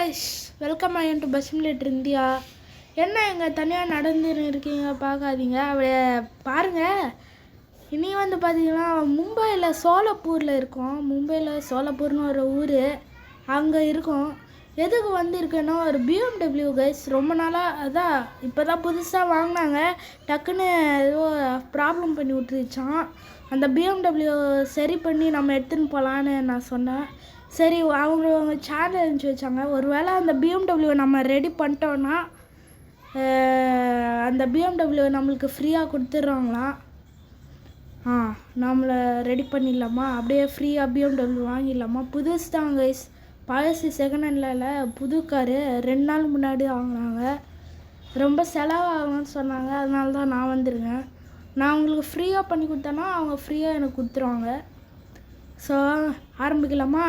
Guys, welcome again to bus simulator India. என்ன இங்கே தனியாக நடந்துன்னு இருக்கீங்க? பார்க்காதீங்க, அப்படியே பாருங்கள். இனி வந்து பார்த்தீங்கன்னா மும்பையில் சோலாப்பூரில் இருக்கோம். மும்பையில் சோலாப்பூர்னு ஒரு ஊர், அங்கே இருக்கோம். எதுக்கு வந்திருக்கேன்னா ஒரு BMW கைஸ். ரொம்ப நாளாக அதான் இப்போ தான் புதுசாக வாங்கினாங்க. டக்குன்னு ஏதோ ப்ராப்ளம் பண்ணி விட்டுருச்சான். அந்த BMW சரி பண்ணி நம்ம எடுத்துன்னு போகலான்னு நான் சொன்னேன். சரி, அவங்க சேனல் இருந்துச்சு வச்சாங்க. ஒரு வேளை அந்த BMW நம்ம ரெடி பண்ணிட்டோன்னா அந்த BMW நம்மளுக்கு ஃப்ரீயாக கொடுத்துட்றாங்களாம். நம்மளை ரெடி பண்ணிடலாமா? அப்படியே ஃப்ரீயாக BMW வாங்கிடலாமா? புதுசு தான் கைஸ், பழசு செகண்ட் ஹேண்டில் இல்லை, புது காரு. 2 நாள் முன்னாடி வாங்கினாங்க. ரொம்ப செலவாகும்னு சொன்னாங்க, அதனால தான் நான் வந்துருக்கேன். நான் உங்களுக்கு ஃப்ரீயாக பண்ணி கொடுத்தேன்னா அவங்க ஃப்ரீயாக எனக்கு கொடுத்துருவாங்க. ஸோ ஆரம்பிக்கலாமா?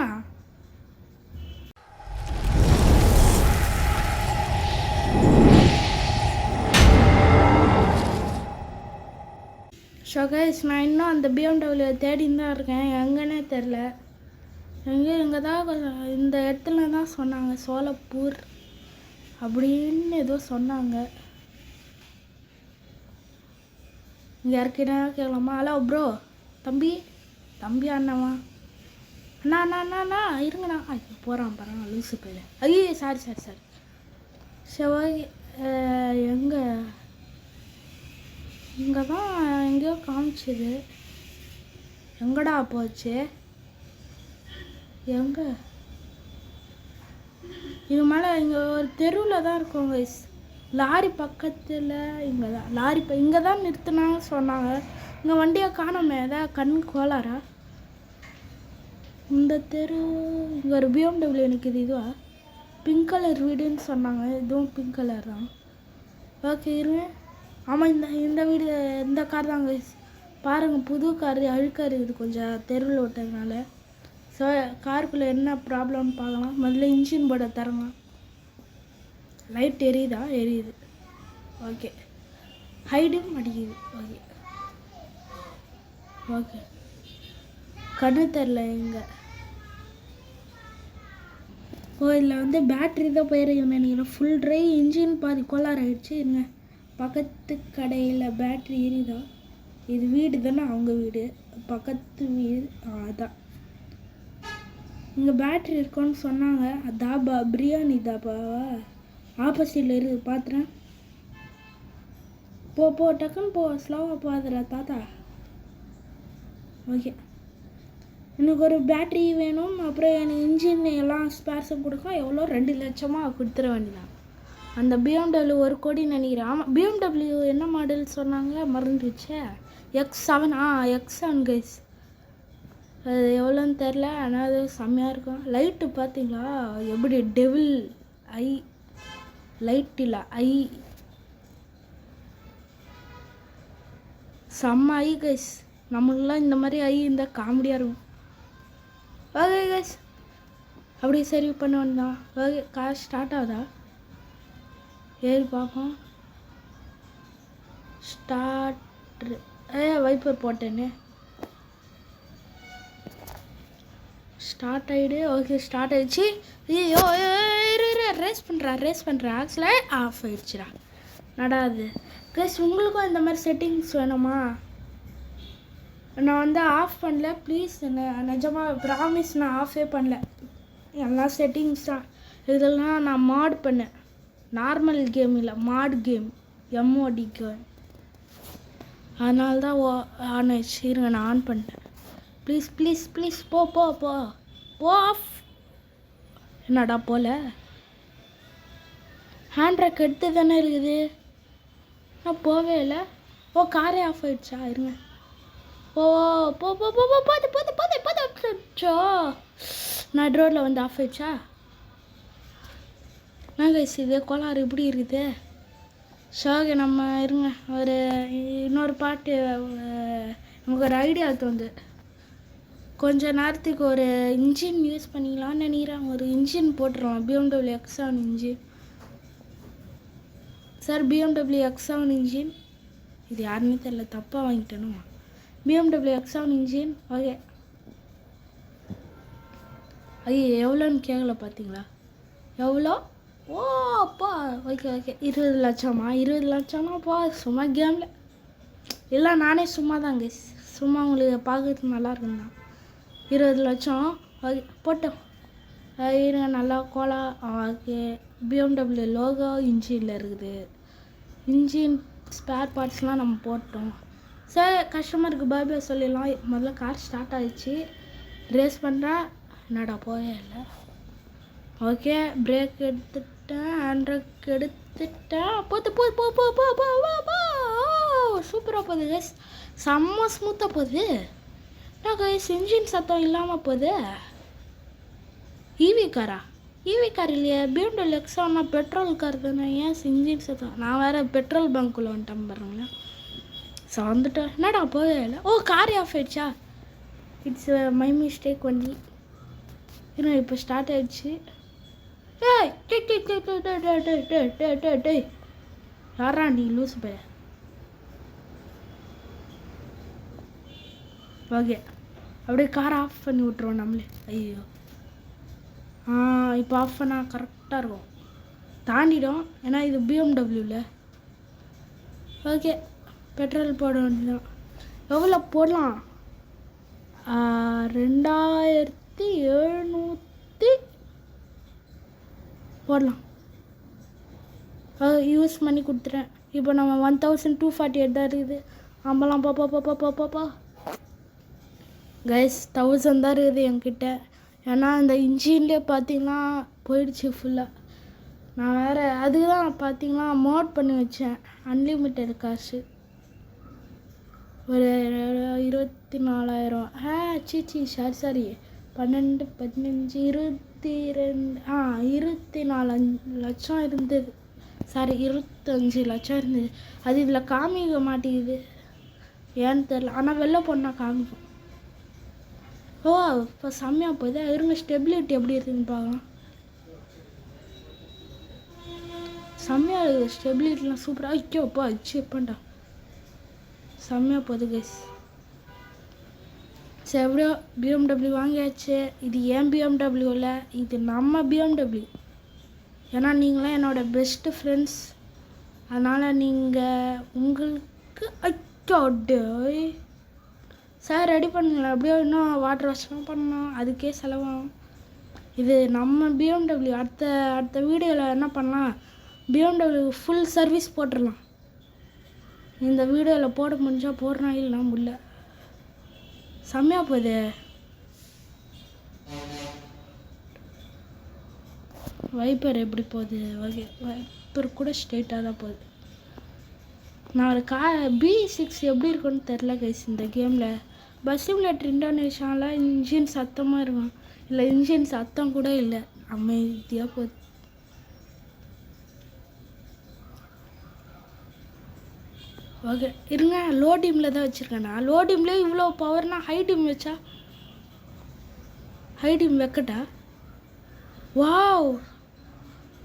ஸோ கைஸ், நான் இன்னும் அந்த BMW தேடின்னு தான் இருக்கேன். எங்கன்னே தெரில. இங்கே தான் இந்த இடத்துல தான் சொன்னாங்க, சோலாப்பூர் அப்படின்னு ஏதோ சொன்னாங்க. இங்கே யாருக்கிட்ட கேட்கலாமா? ஹலோ ப்ரோ, தம்பி அண்ணாவா? அண்ணா இருங்கண்ணா. போகிறான் பாருங்க, லூசு போயில. ஐயோ சாரி. சரி, எங்கே? இங்கே தான் எங்கேயோ காமிச்சிது. எங்கடா போச்சு? எங்கே? இது மேலே இங்கே ஒரு தெருவில் தான் இருக்கோம் கைஸ். லாரி பக்கத்தில் இங்கே தான் லாரி இங்கே தான் நிறுத்தினாங்க சொன்னாங்க. இங்கே வண்டியை காணோமே, ஏதாவது கண் கோளாரா? இந்த தெரு இங்கே ஒரு BMW நிற்கிது. இதுவா? பிங்க் கலர் வீடுன்னு சொன்னாங்க. இதுவும் பிங்க் கலர் தான். ஓகே இருங்க. ஆமாம், இந்த வீடு இந்த கார் தான் கைஸ். பாருங்கள், புது கார் அழுக்காக இருக்குது கொஞ்சம் தெருவில் விட்டதுனால. ஸோ காருக்குள்ளே என்ன ப்ராப்ளம்னு பார்க்கலாம். முதல்ல இன்ஜின் போர்டை தரலாம். லைட் எரியுதா? எரியுது. ஓகே, ஹைடும் அடிக்குது. ஓகே கண்ணு தெரில எங்கே. இதில் வந்து பேட்ரி தான் போயிருக்கேன் நினைக்கிறேன். ஃபுல் ட்ரை, இன்ஜின் பாதி கோளாறு ஆகிடுச்சு. இருங்க, பக்கத்து கடையில் பேட்ரி எரியுதா? இது வீடு தானே, அவங்க வீடு, பக்கத்து வீடு. அதான் இங்கே பேட்ரி இருக்குன்னு சொன்னாங்க. தாபா, பிரியாணி தாபாவா? ஆப்போசிட்டில் இருக்குது, பார்த்துறேன். போ டக்குன்னு போ, ஸ்லோவாக போகாதடா தாத்தா. ஓகே, எனக்கு ஒரு பேட்ரி வேணும். அப்புறம் எனக்கு இன்ஜின் எல்லாம் ஸ்பேர்ஸும் கொடுக்கும். எவ்வளோ? 2 லட்சமாக கொடுத்துட வேண்டியதான். அந்த BMW 1 கோடி நினைக்கிறேன். ஆமாம், BMW என்ன மாடல் சொன்னாங்க, மறந்துடுச்சே. X7. X7 guys. அது எவ்வளோன்னு தெரில, ஆனால் அது செம்மையாக இருக்கும். லைட்டு பார்த்தீங்களா எப்படி? டெவில் ஐ லைட் இல்லை, ஐ செம்ம ஐ கைஸ். நம்மளுக்கெல்லாம் இந்த மாதிரி ஐ இருந்தால் காமெடியாக இருக்கும். ஓகே கைஸ், அப்படியே சரி பண்ண வேண்டாம். ஓகே, கார் ஸ்டார்ட் ஆகுதா? ஏறி பார்ப்போம். வைப்பர் போட்டேன்னு ஸ்டார்ட் ஆகிடு. ஓகே, ஸ்டார்ட் ஆகிடுச்சு. ஐயோ ரேஸ் பண்ணுறேன். ஆக்சுவலாக ஆஃப் ஆகிடுச்சுடா. நடாது கைஸ். உங்களுக்கும் இந்த மாதிரி செட்டிங்ஸ் வேணுமா? நான் வந்து ஆஃப் பண்ணல ப்ளீஸ். நிஜமாக ப்ராமிஸ், நான் ஆஃபே பண்ணல. எல்லா செட்டிங்ஸ் தான். இதெல்லாம் நான் மாட் பண்ணேன். நார்மல் கேம் இல்லை, மாட் கேம், MOD கேம். அதனால தான் ஆன் ஆயிடுச்சு. இருங்க, நான் ஆன் பண்ணிட்டேன். ப்ளீஸ் போ ஆஃப். என்னடா போல? ஹேண்ட் பிரேக் எடுத்து தானே இருக்குது. நான் போவே இல்லை. காரே ஆஃப் ஆயிடுச்சா? இருங்க. போச்சோ, நான் ரோட்டில் வந்து ஆஃப் ஆயிடுச்சா? கைஸ், இது கோளாறு இப்படி இருக்குது. ஷோகே நம்ம இருங்க, ஒரு இன்னொரு பாட்டு நமக்கு ஒரு ஐடியா வந்து கொஞ்ச நேரத்துக்கு ஒரு இன்ஜின் யூஸ் பண்ணிக்கலாம்னு நினைக்கிறேன். ஒரு இன்ஜின் போட்டுருவோம், BMW X7 engine. Sir, BMW X7 engine. இது யாருன்னே தெரியல, தப்பாக வாங்கிட்டேனுமா? BMW X7 engine. ஓகே, ஐயோ எவ்வளோன்னு கேட்கல பார்த்தீங்களா? எவ்வளோ? ஓ அப்பா, ஓகே ஓகே, 20 லட்சமா? 20 லட்சம்னாப்பா சும்மா கேமில் இல்லை, நானே சும்மா தான் கைஸ், சும்மா உங்களுக்கு பார்க்கறதுக்கு நல்லா இருக்குண்ணா. 20 லட்சம் ஓகே போட்டோம். இருங்க நல்லா கோலா. ஓகே, பிஎம்டபிள்யூ லோகோ இன்ஜினில் இருக்குது. இன்ஜின் ஸ்பேர் பார்ட்ஸ்லாம் நம்ம போட்டோம். சரி, கஸ்டமருக்கு பாய் சொல்லிடலாம். முதல்ல கார் ஸ்டார்ட் ஆகிடுச்சு. ரேஸ் பண்ணுறேன். என்னடா போவே இல்லை. ஓகே, பிரேக் எடுத்துட்டேன், ஹேண்ட் பிரேக் எடுத்துட்டேன். போது போ போ போ போ போ போ போ. சூப்பராக போகுது கைஸ், செம்ம ஸ்மூத்தாக போகுது. என்ன கைஸ், இன்ஜின் சத்தம் இல்லாமல் போகுது. ஈவி காரா? ஈவி கார் இல்லையா, பிஎம்டபிள்யூ எக்ஸானா பெட்ரோல் கார் தானே, ஏன் இன்ஜின் சத்தம்? நான் வேறு பெட்ரோல் பங்க்குள்ளே வந்துட்டேன் பாருங்களேன். ஸோ வந்துட்டேன். என்னடா போவே இல்லை. ஓ, கார் ஆஃப் ஆயிடுச்சா? It's my mistake only. இன்னும் இப்போ ஸ்டார்ட் ஆயிடுச்சு. ஏய் டே டே டே டே டே டே டே டே டே டே டே யாரா நீ லூஸ் பைய? ஓகே, அப்படியே காரை ஆஃப் பண்ணி விட்ருவோம் நம்மளே. ஐயோ, இப்போ ஆஃப் பண்ணால் கரெக்டாக இருக்கும். தாண்டிடும், ஏன்னா இது பிஎம்டபிள்யூவில். ஓகே, பெட்ரோல் போட வேண்டியதான். எவ்வளோ போடலாம்? 2700 போடலாம். யூஸ் பண்ணி கொடுத்துட்டேன். இப்போ நம்ம 1248 தான் இருக்குது. ஆம்பலாம் பாப்பா பாப்பா பாப்பாப்பா கைஸ், 1000 தான் இருக்குது என்கிட்ட. ஏன்னா இந்த இன்ஜின்லேயே பார்த்தீங்கன்னா போயிடுச்சு ஃபுல்லாக. நான் வேறு அதுக்கு தான் பார்த்தீங்கன்னா மோட் பண்ணி வச்சேன், அன்லிமிட்டெட் காசு. ஒரு 24,000. சீச்சி சாரி 12 15 22 24 லட்சம் இருந்தது. சாரி 25 லட்சம் இருந்தது. அது இதில் காமிக்க மாட்டேங்குது, ஏன்னு தெரில. ஆனால் வெளில போனால் காமிக்கும். ஓ, இப்போ செம்மையாக போகுது. இருங்க, ஸ்டெபிலிட்டி எப்படி இருக்குதுன்னு பார்க்கலாம். செம்மையாக இருக்குது ஸ்டெபிலிட்டிலாம், சூப்பராக. ஐயோப்பா அச்சு எப்பண்டா செம்மையாக போகுது கைஸ். சரி, எப்படியோ பிஎம்டபிள்யூ வாங்கியாச்சு. இது ஏன் பிஎம்டபிள்யூவில், இது நம்ம பிஎம்டபிள்யூ. ஏன்னா நீங்களாம் என்னோடய பெஸ்ட்டு ஃப்ரெண்ட்ஸ். அதனால் நீங்கள் உங்களுக்கு ஐயோடே சார் ரெடி பண்ணுங்களேன். அப்படியே இன்னும் வாட்டர் வாஷ்லாம் பண்ணணும், அதுக்கே செலவாகும். இது நம்ம பிஎம்டபிள்யூ. அடுத்த வீடியோவில் என்ன பண்ணலாம், பிஎம்டபிள்யூ ஃபுல் சர்வீஸ் போட்டுடலாம். இந்த வீடியோவில் போட முடிஞ்சால் போடுறேன், இல்லைனா முடியல. செம்மையாக போகுது. வைப்பர் எப்படி போகுது? வைப்பர் கூட ஸ்ட்ரெயிட்டாக தான் போகுது. நான் ஒரு B6 எப்படி இருக்குன்னு தெரில கைஸ். இந்த கேமில் பஸ் சிமுலேட்டர் இந்தோனேஷியாவில் இன்ஜின் சத்தமாக இருக்கும். இல்லை, இன்ஜின் சத்தம் கூட இல்லை, அமைதியாக போகுது. ஓகே, இருங்க, லோ டீமில் தான் வச்சுருக்கேன். நான் லோ டீம்லேயே இவ்வளோ பவர்னால் ஹை டீம் வச்சா, ஹை டீம் வைக்கட்டா? Wow,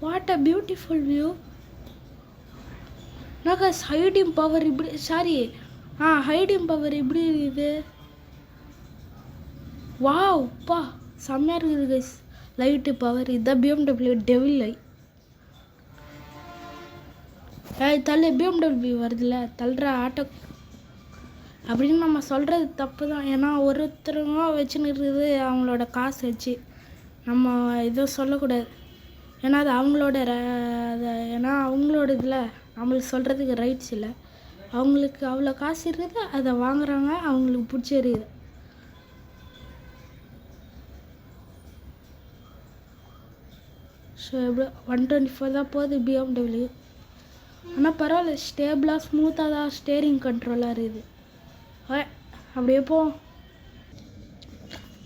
what a beautiful view. நாக்கா ஹை டீம் பவர் இப்படி, சாரி ஹை டீம் பவர் இப்படி இருக்குது. வாவ் பா, செம்மையாக இருக்குது கைஸ். லைட்டு பவர், இதுதான் பிஎம்டபிள்யூ டெவில் லை. தள்ளு, பிஎம்டபிள்யூ வருதுல்ல, தள்ளுற ஆட்டோ அப்படின்னு நம்ம சொல்கிறது தப்பு தான். ஏன்னா ஒருத்தருங்க வச்சுன்னு இருக்குது அவங்களோட காசு வச்சு, நம்ம எதுவும் சொல்லக்கூடாது. ஏன்னா அது அவங்களோட ஏன்னா அவங்களோட இதில் நம்மளுக்கு சொல்கிறதுக்கு ரைட்ஸ் இல்லை. அவங்களுக்கு அவ்வளோ காசு இருக்குது, அதை வாங்குறாங்க, அவங்களுக்கு பிடிச்சிருக்குது. ஸோ எப்படி 124 தான் போகுது பிஎம்டபிள்யூ. ஆனால் பரவாயில்ல, ஸ்டேபிளாக ஸ்மூத்தாக தான் ஸ்டேரிங் கண்ட்ரோலாக இருக்குது. அப்படியே போவோம்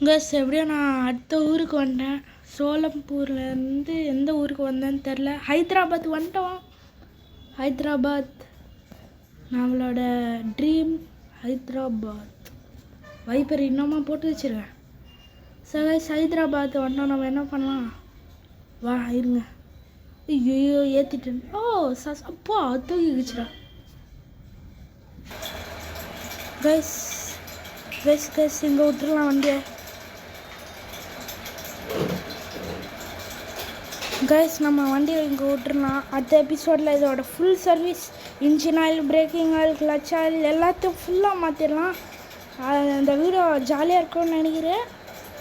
கேஸ். எப்படியோ நான் அடுத்த ஊருக்கு வந்தேன். சோலம்பூர்லேருந்து எந்த ஊருக்கு வந்தேன்னு தெரில. ஹைதராபாத் வந்துட்டோம். ஹைதராபாத் நம்மளோட ட்ரீம் ஹைதராபாத். வைப்பர் இன்னுமா போட்டு வச்சுருக்கேன். சரி, ஹைதராபாத் வந்தோம். நம்ம என்ன பண்ணலாம், வா இருங்க. ஐயோ ஏற்றிட்டேன். ஓ அப்பா தூக்கிக்கிச்சுடா கைஸ். கைஸ் கைஸ் இங்கே விட்டுருலாம் வண்டியை. கைஸ் நம்ம வண்டியை இங்கே விட்டுருலாம். அடுத்த எபிசோடில் இதோட full service, engine oil, braking oil, clutch oil எல்லாத்தையும் ஃபுல்லாக மாற்றிடலாம். அந்த வீடியோ ஜாலியாக இருக்கும்னு நினைக்கிறேன்.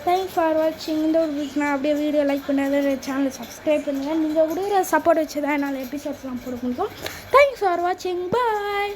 தேங்க்ஸ் ஃபார் வாட்சிங். இந்த ஒரு பிடிச்சினா அப்படியே வீடியோ லைக் பண்ணாத சேனலை சப்ஸ்கிரைப் பண்ணுங்கள். நீங்கள் கொடுக்குற சப்போர்ட் வச்சு தான் என்னால் எபிசோட்ஸ்லாம் போட முடியும். தேங்க்ஸ் ஃபார் வாட்சிங். பாய்.